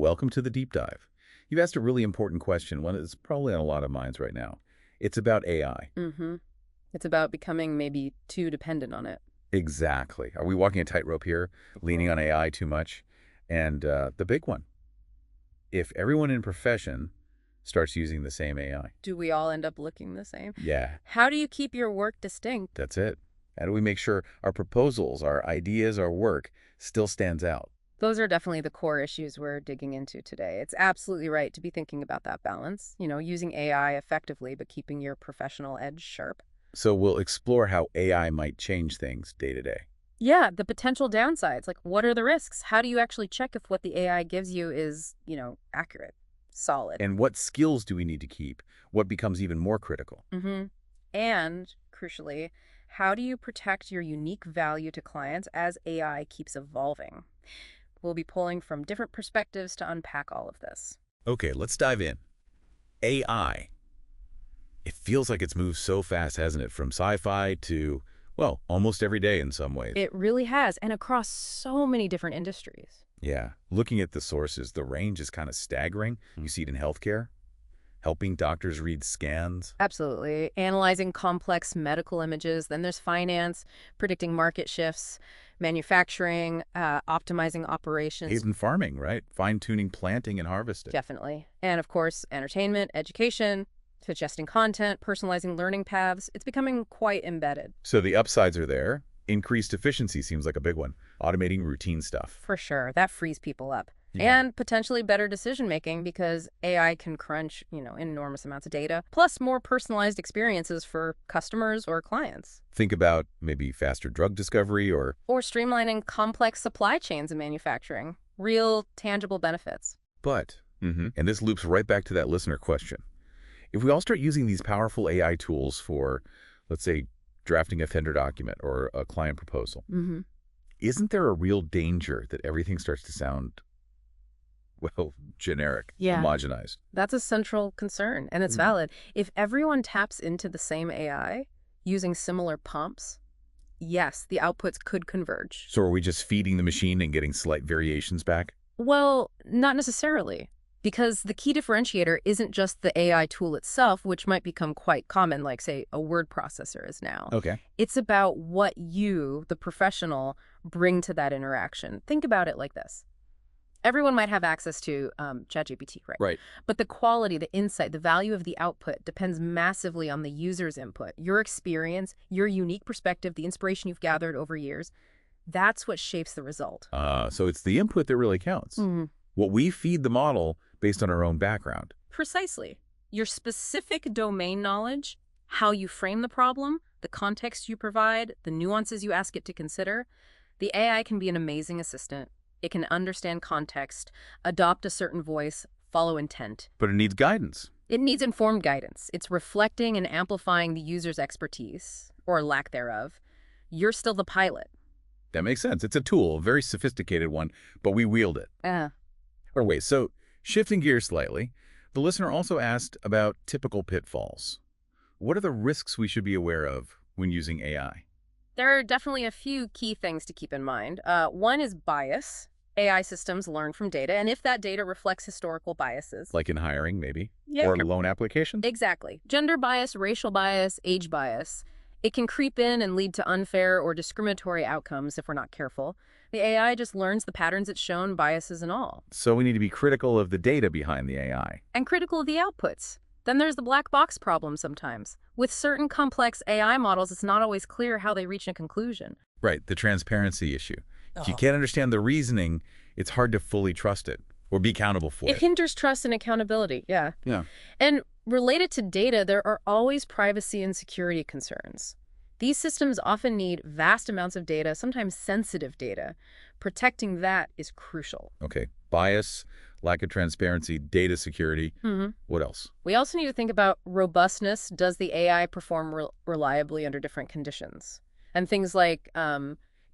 welcome to the deep dive. You've asked a really important question, one that's probably on a lot of minds right now. It's about AI. Mm-hmm. It's about becoming maybe too dependent on it. Exactly. Are we walking a tightrope here, leaning on AI too much? And the big one, if everyone in profession starts using the same AI. Do we all end up looking the same? Yeah, How do you keep your work distinct? that's it. How do we make sure our proposals, our ideas, our work still stands out? Those are definitely the core issues we're digging into today. It's absolutely right to be thinking about that balance, using AI effectively, but keeping your professional edge sharp. So we'll explore how AI might change things day to day. Yeah, the potential downsides, like what are the risks? How do you actually check if what the AI gives you is, accurate, solid? And what skills do we need to keep? What becomes even more critical? Mm-hmm. And, crucially, how do you protect your unique value to clients as AI keeps evolving? We'll be pulling from different perspectives to unpack all of this. Okay, let's dive in. AI. It feels like it's moved so fast, hasn't it? From sci-fi to, well, almost every day in some ways. It really has, and across so many different industries. Yeah. Looking at the sources, the range is kind of staggering. You see it in healthcare, helping doctors read scans. Absolutely. Analyzing complex medical images. Then there's finance, predicting market shifts, manufacturing, optimizing operations. Even farming, right? Fine-tuning planting and harvesting. Definitely. And of course, entertainment, education, suggesting content, personalizing learning paths. It's becoming quite embedded. So the upsides are there. Increased efficiency seems like a big one. Automating routine stuff. For sure. That frees people up. Yeah. And potentially better decision-making because AI can crunch, enormous amounts of data, plus more personalized experiences for customers or clients. Think about maybe faster drug discovery or... Or streamlining complex supply chains in manufacturing. Real, tangible benefits. But, and this loops right back to that listener question. If we all start using these powerful AI tools for, let's say, drafting a tender document or a client proposal, isn't there a real danger that everything starts to sound, well, generic, homogenized? That's a central concern, and it's valid. If everyone taps into the same AI using similar prompts, yes, the outputs could converge. So are we just feeding the machine and getting slight variations back? Well, not necessarily. Because the key differentiator isn't just the AI tool itself, which might become quite common, like, say, a word processor is now. Okay. It's about what you, the professional, bring to that interaction. Think about it like this. Everyone might have access to ChatGPT, right? Right. But the quality, the insight, the value of the output depends massively on the user's input, your experience, your unique perspective, the inspiration you've gathered over years. That's what shapes the result. So it's the input that really counts. What we feed the model based on our own background. Precisely. Your specific domain knowledge, how you frame the problem, the context you provide, the nuances you ask it to consider. The AI can be an amazing assistant. It can understand context, adopt a certain voice, follow intent. But it needs guidance. It needs informed guidance. It's reflecting and amplifying the user's expertise, or lack thereof. You're still the pilot. That makes sense. It's a tool, a very sophisticated one, but we wield it. Or wait, so shifting gears slightly, the listener also asked about typical pitfalls. What are the risks we should be aware of when using AI? There are definitely a few key things to keep in mind. One is bias. AI systems learn from data, and if that data reflects historical biases. Like in hiring, maybe? Yeah. Or loan applications? Exactly. Gender bias, racial bias, age bias. It can creep in and lead to unfair or discriminatory outcomes if we're not careful. The AI just learns the patterns it's shown, biases and all. So we need to be critical of the data behind the AI. And critical of the outputs. Then there's the black box problem sometimes. With certain complex AI models, it's not always clear how they reach a conclusion. Right, the transparency issue. If you can't understand the reasoning, it's hard to fully trust it or be accountable for it. It hinders trust and accountability, yeah. And related to data, there are always privacy and security concerns. These systems often need vast amounts of data, sometimes sensitive data. Protecting that is crucial. Okay, bias, lack of transparency, data security. What else? We also need to think about robustness. Does the AI perform reliably under different conditions? And things like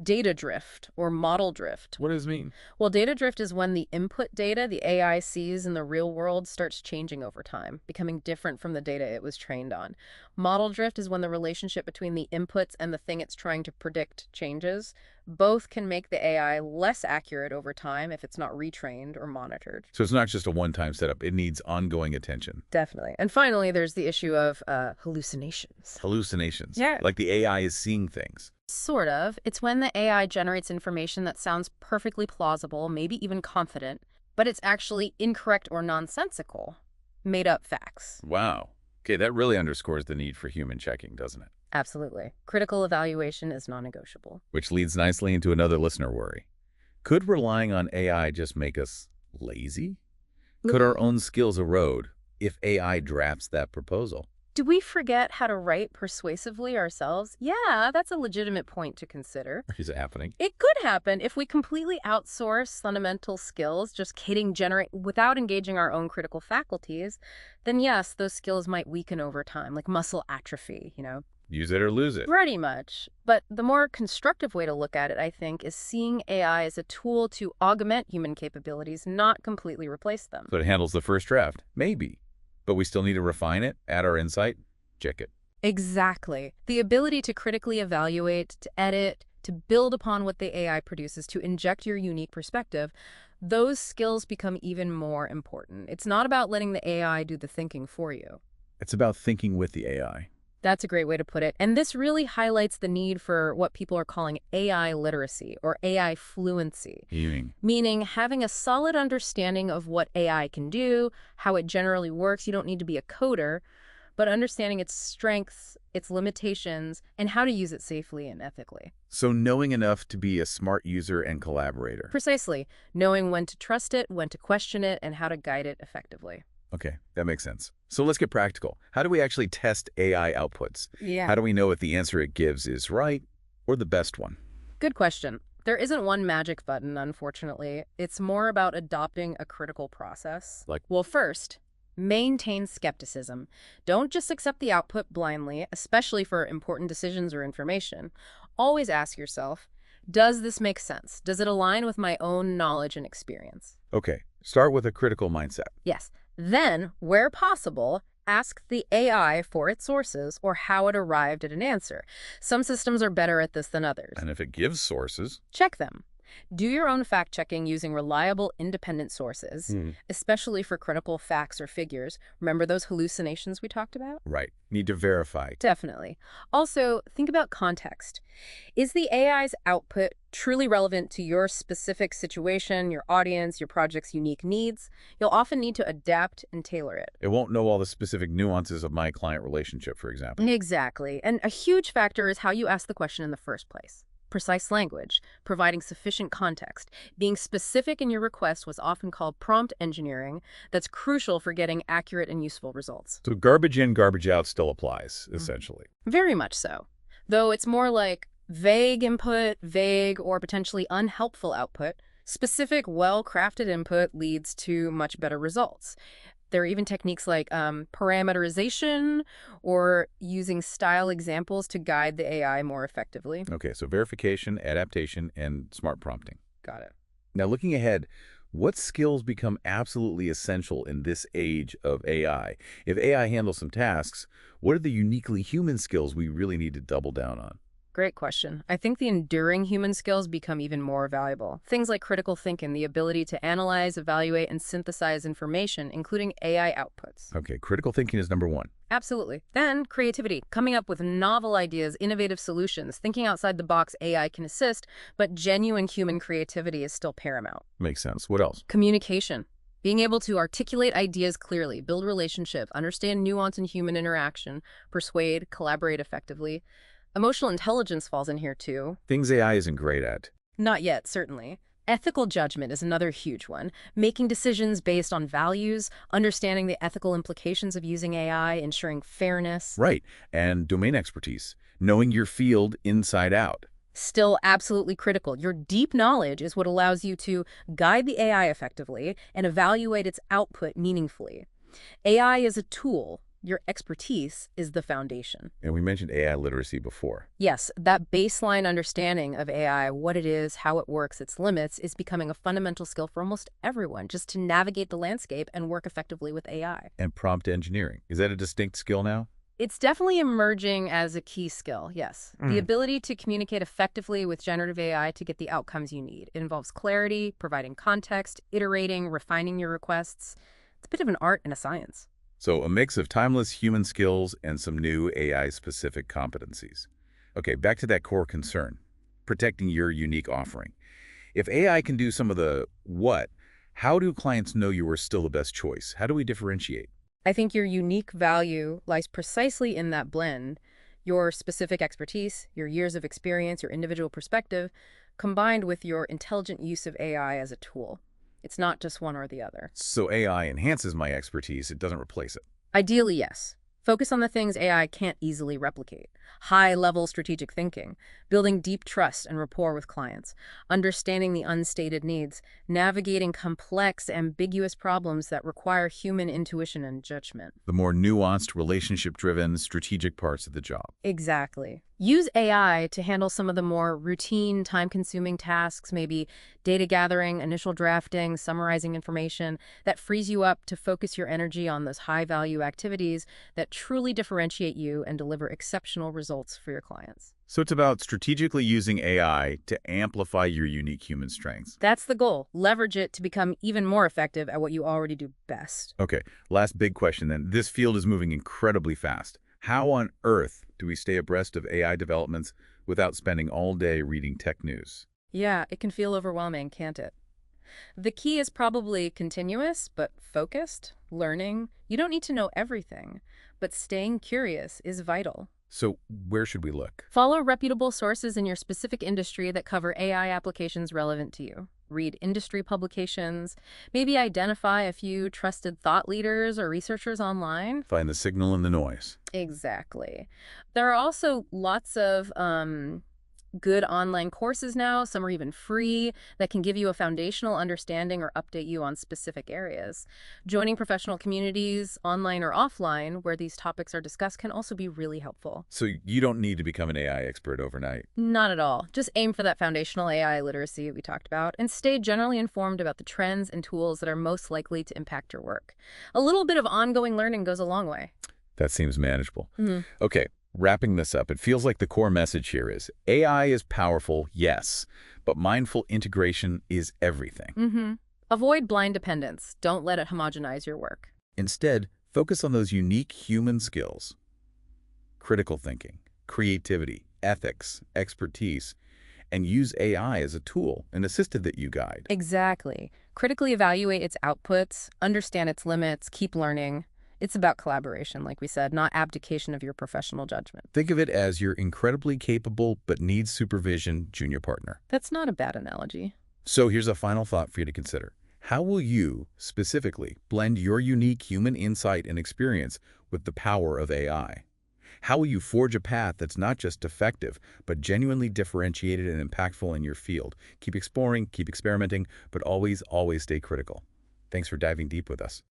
data drift or model drift. What does it mean? Well, data drift is when the input data the AI sees in the real world starts changing over time, becoming different from the data it was trained on. Model drift is when the relationship between the inputs and the thing it's trying to predict changes. Both can make the AI less accurate over time if it's not retrained or monitored. So it's not just a one-time setup. It needs ongoing attention. Definitely. And finally, there's the issue of hallucinations. Hallucinations. Yeah. Like the AI is seeing things. Sort of. It's when the AI generates information that sounds perfectly plausible, maybe even confident, but it's actually incorrect or nonsensical. Made up facts. Wow. Okay, that really underscores the need for human checking, doesn't it? Absolutely. Critical evaluation is non-negotiable. Which leads nicely into another listener worry. Could relying on AI just make us lazy? Could our own skills erode if AI drafts that proposal? Do we forget how to write persuasively ourselves? Yeah, that's a legitimate point to consider. Is it happening? It could happen if we completely outsource fundamental skills, just generate without engaging our own critical faculties, then yes, those skills might weaken over time, like muscle atrophy, Use it or lose it. Pretty much. But the more constructive way to look at it, I think, is seeing AI as a tool to augment human capabilities, not completely replace them. So it handles the first draft? Maybe. But we still need to refine it, add our insight, check it. Exactly. The ability to critically evaluate, to edit, to build upon what the AI produces, to inject your unique perspective, those skills become even more important. It's not about letting the AI do the thinking for you. It's about thinking with the AI. That's a great way to put it. And this really highlights the need for what people are calling AI literacy or AI fluency. Meaning having a solid understanding of what AI can do, how it generally works. You don't need to be a coder, but understanding its strengths, its limitations, and how to use it safely and ethically. So knowing enough to be a smart user and collaborator. Precisely. Knowing when to trust it, when to question it, and how to guide it effectively. Okay, that makes sense. So let's get practical. How do we actually test AI outputs? Yeah. How do we know if the answer it gives is right or the best one? Good question. There isn't one magic button, unfortunately. It's more about adopting a critical process. Well, first, maintain skepticism. Don't just accept the output blindly, especially for important decisions or information. Always ask yourself, does this make sense? Does it align with my own knowledge and experience? Okay, start with a critical mindset. Yes. Then, where possible, ask the AI for its sources or how it arrived at an answer. Some systems are better at this than others. And if it gives sources, check them. Do your own fact-checking using reliable, independent sources, especially for critical facts or figures. Remember those hallucinations we talked about? Right. Need to verify. Definitely. Also, think about context. Is the AI's output truly relevant to your specific situation, your audience, your project's unique needs? You'll often need to adapt and tailor it. It won't know all the specific nuances of my client relationship, for example. Exactly. And a huge factor is how you ask the question in the first place. Precise language, providing sufficient context. Being specific in your request was often called prompt engineering. That's crucial for getting accurate and useful results. So garbage in, garbage out still applies, essentially. Very much so. Though it's more like vague input, vague or potentially unhelpful output. Specific, well-crafted input leads to much better results. There are even techniques like parameterization or using style examples to guide the AI more effectively. Okay, so verification, adaptation, and smart prompting. Got it. Now, looking ahead, what skills become absolutely essential in this age of AI? If AI handles some tasks, what are the uniquely human skills we really need to double down on? Great question. I think the enduring human skills become even more valuable. Things like critical thinking, the ability to analyze, evaluate, and synthesize information, including AI outputs. Okay, critical thinking is number one. Absolutely. Then creativity, coming up with novel ideas, innovative solutions, thinking outside the box. AI can assist, but genuine human creativity is still paramount. Makes sense. What else? Communication. Being able to articulate ideas clearly, build relationships, understand nuance in human interaction, persuade, collaborate effectively. Emotional intelligence falls in here too. Things AI isn't great at. Not yet, certainly. Ethical judgment is another huge one. Making decisions based on values, understanding the ethical implications of using AI, ensuring fairness. Right. And domain expertise. Knowing your field inside out. Still absolutely critical. Your deep knowledge is what allows you to guide the AI effectively and evaluate its output meaningfully. AI is a tool. Your expertise is the foundation. And we mentioned AI literacy before. Yes, that baseline understanding of AI, what it is, how it works, its limits, is becoming a fundamental skill for almost everyone, just to navigate the landscape and work effectively with AI. And prompt engineering. Is that a distinct skill now? It's definitely emerging as a key skill, yes. The ability to communicate effectively with generative AI to get the outcomes you need. It involves clarity, providing context, iterating, refining your requests. It's a bit of an art and a science. So a mix of timeless human skills and some new AI-specific competencies. Okay, back to that core concern, protecting your unique offering. If AI can do some of the what, how do clients know you are still the best choice? How do we differentiate? I think your unique value lies precisely in that blend. Your specific expertise, your years of experience, your individual perspective, combined with your intelligent use of AI as a tool. It's not just one or the other. So AI enhances my expertise, it doesn't replace it. Ideally, yes. Focus on the things AI can't easily replicate. High-level strategic thinking, building deep trust and rapport with clients, understanding the unstated needs, navigating complex, ambiguous problems that require human intuition and judgment. The more nuanced, relationship-driven, strategic parts of the job. Exactly. Use AI to handle some of the more routine, time-consuming tasks, maybe data gathering, initial drafting, summarizing information, that frees you up to focus your energy on those high-value activities that truly differentiate you and deliver exceptional results for your clients. So it's about strategically using AI to amplify your unique human strengths. That's the goal. Leverage it to become even more effective at what you already do best. Okay, last big question then. This field is moving incredibly fast. How on earth do we stay abreast of AI developments without spending all day reading tech news? Yeah, it can feel overwhelming, can't it? The key is probably continuous, but focused, learning. You don't need to know everything, but staying curious is vital. So where should we look? Follow reputable sources in your specific industry that cover AI applications relevant to you. Read industry publications, maybe identify a few trusted thought leaders or researchers online. Find the signal in the noise. Exactly. There are also lots of good online courses now, some are even free, that can give you a foundational understanding or update you on specific areas. Joining professional communities, online or offline, where these topics are discussed can also be really helpful. So you don't need to become an AI expert overnight. Not at all. Just aim for that foundational AI literacy we talked about and stay generally informed about the trends and tools that are most likely to impact your work. A little bit of ongoing learning goes a long way. That seems manageable. Okay. Wrapping this up, it feels like the core message here is AI is powerful, yes, but mindful integration is everything. Avoid blind dependence. Don't let it homogenize your work. Instead, focus on those unique human skills. Critical thinking, creativity, ethics, expertise, and use AI as a tool, an assistant that you guide. Exactly. Critically evaluate its outputs, understand its limits, keep learning. It's about collaboration, like we said, not abdication of your professional judgment. Think of it as your incredibly capable but needs supervision junior partner. That's not a bad analogy. So here's a final thought for you to consider. How will you, specifically, blend your unique human insight and experience with the power of AI? How will you forge a path that's not just effective, but genuinely differentiated and impactful in your field? Keep exploring, keep experimenting, but always, always stay critical. Thanks for diving deep with us.